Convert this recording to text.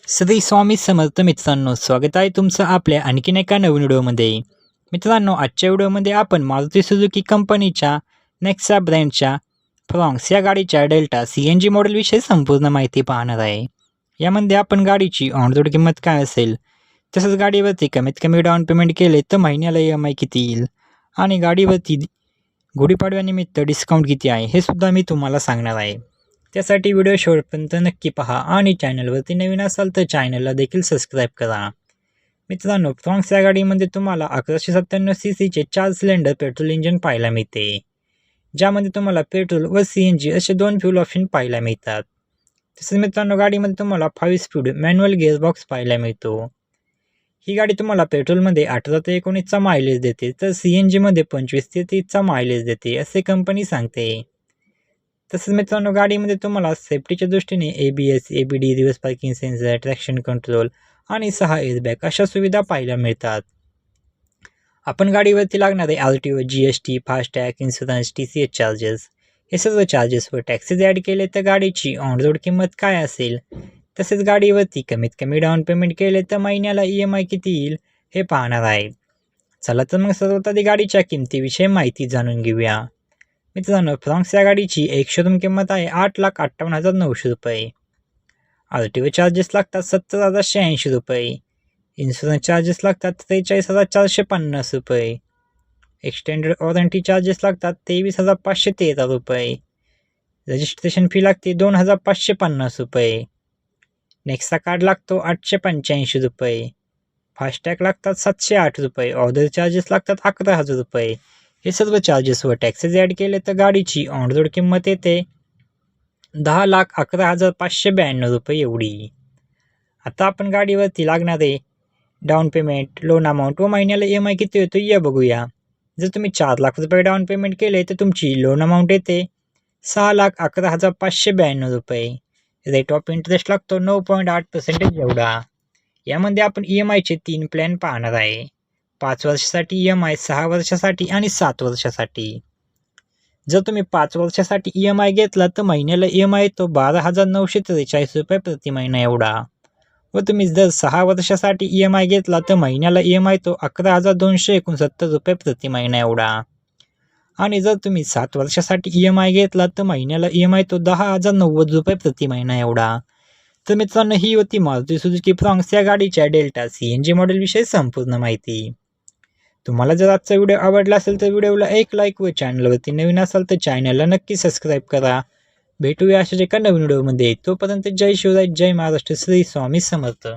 श्री स्वामी समर्थ मित्रांनो, स्वागत आहे तुमचं आपल्या आणखीन एका नवीन व्हिडिओमध्ये. मित्रांनो, आजच्या व्हिडिओमध्ये आपण मारुती सुझुकी कंपनीच्या नेक्सा ब्रँडच्या फ्रॉन्क्स या गाडीच्या डेल्टा CNG मॉडेलविषयी संपूर्ण माहिती पाहणार आहे. यामध्ये आपण गाडीची ऑन रोड किंमत काय असेल, तसंच गाडीवरती कमीत कमी डाऊन पेमेंट केले तर महिन्याला EMI किती येईल आणि गाडीवरती गुढीपाडव्यानिमित्त डिस्काउंट किती आहे हे सुद्धा मी तुम्हाला सांगणार आहे. त्यासाठी व्हिडिओ शेवटपर्यंत नक्की पहा आणि चॅनलवरती नवीन असाल तर चॅनलला देखील सबस्क्राईब करा. मित्रांनो, फ्रॉन्क्स या गाडीमध्ये तुम्हाला 1197 CCचे 4 सिलेंडर पेट्रोल इंजिन पाहायला मिळते, ज्यामध्ये तुम्हाला पेट्रोल व CNG असे दोन फ्यूल ऑप्शन पाहायला मिळतात. तसेच मित्रांनो, गाडीमध्ये तुम्हाला 5 स्पीड मॅन्युअल गिअरबॉक्स पाहायला मिळतो. ही गाडी तुम्हाला पेट्रोलमध्ये 18 ते 19चा मायलेज देते, तर CNGमध्ये 25 ते 30चा मायलेज देते असे कंपनी सांगते. तसेच मित्रांनो, गाडीमध्ये तुम्हाला सेफ्टीच्या दृष्टीने ABS, ABD, reverse parking sensor, traction control आणि 6 एअरबॅग अशा सुविधा पाहायला मिळतात. आपण गाडीवरती लागणारे RTO, GST, FASTag, insurance, TCS charges हे सर्व चार्जेस व टॅक्सेस ॲड केले तर गाडीची ऑन रोड किंमत काय असेल, तसेच गाडीवरती कमीत कमी डाऊन पेमेंट केले तर महिन्याला EMI किती येईल हे पाहणार आहे. चला तर मग सर्वात आधी गाडीच्या किमतीविषयी माहिती जाणून घेऊया. मित्रांनो, फ्रॉन्क्स या गाडीची एक शोरूम किंमत आहे 8,58,900 रुपये. RTO चार्जेस लागतात 70,180 रुपये. इन्शुरन्स चार्जेस लागतात 43,450 रुपये. एक्सटेंडेड वॉरंटी चार्जेस लागतात 23,513 रुपये. रजिस्ट्रेशन फी लागते 2,550 रुपये. नेक्सा कार्ड लागतो 885 रुपये. फास्टॅग लागतात 708 रुपये. ऑर्डर चार्जेस लागतात 11,000 रुपये. हे सर्व चार्जेस व टॅक्सेस ॲड केले तर गाडीची ऑन रोड किंमत येते 10,11,592 रुपये एवढी. आता आपण गाडीवरती लागणारे डाऊन पेमेंट, लोन अमाऊंट व महिन्याला EMI किती येतो या बघूया. जर तुम्ही 4 लाख रुपये डाऊन पेमेंट केले तर तुमची लोन अमाऊंट येते 6,11,592 रुपये. रेट ऑफ इंटरेस्ट लागतो 9.8% एवढा. यामध्ये आपण EMIचे 3 प्लॅन पाहणार आहे. 5 वर्षासाठी EMI, 6 वर्षासाठी आणि 7 वर्षासाठी. जर तुम्ही 5 वर्षासाठी EMI घेतला तर महिन्याला EMI येतो 12,943 रुपये प्रति महिना एवढा. व तुम्ही जर 6 वर्षासाठी EMI घेतला तर महिन्याला EMI येतो 11,269 रुपये प्रति महिना एवढा. आणि जर तुम्ही 7 वर्षासाठी EMI घेतला तर महिन्याला EMI येतो 10,090 रुपये प्रति महिना एवढा. तर मित्रांनो, ही होती मारुती सुझुकी फ्रॉन्क्स या गाडीच्या डेल्टा CNG मॉडेलविषयी संपूर्ण माहिती. तुम्हाला जर आजचा व्हिडिओ आवडला असेल तर व्हिडिओला एक लाईक व चॅनलवरती नवीन असाल तर चॅनलला नक्की सबस्क्राईब करा. भेटूया अशाच एका नवीन व्हिडिओमध्ये. तोपर्यंत जय शिवराय, जय महाराष्ट्र, श्री स्वामी समर्थ.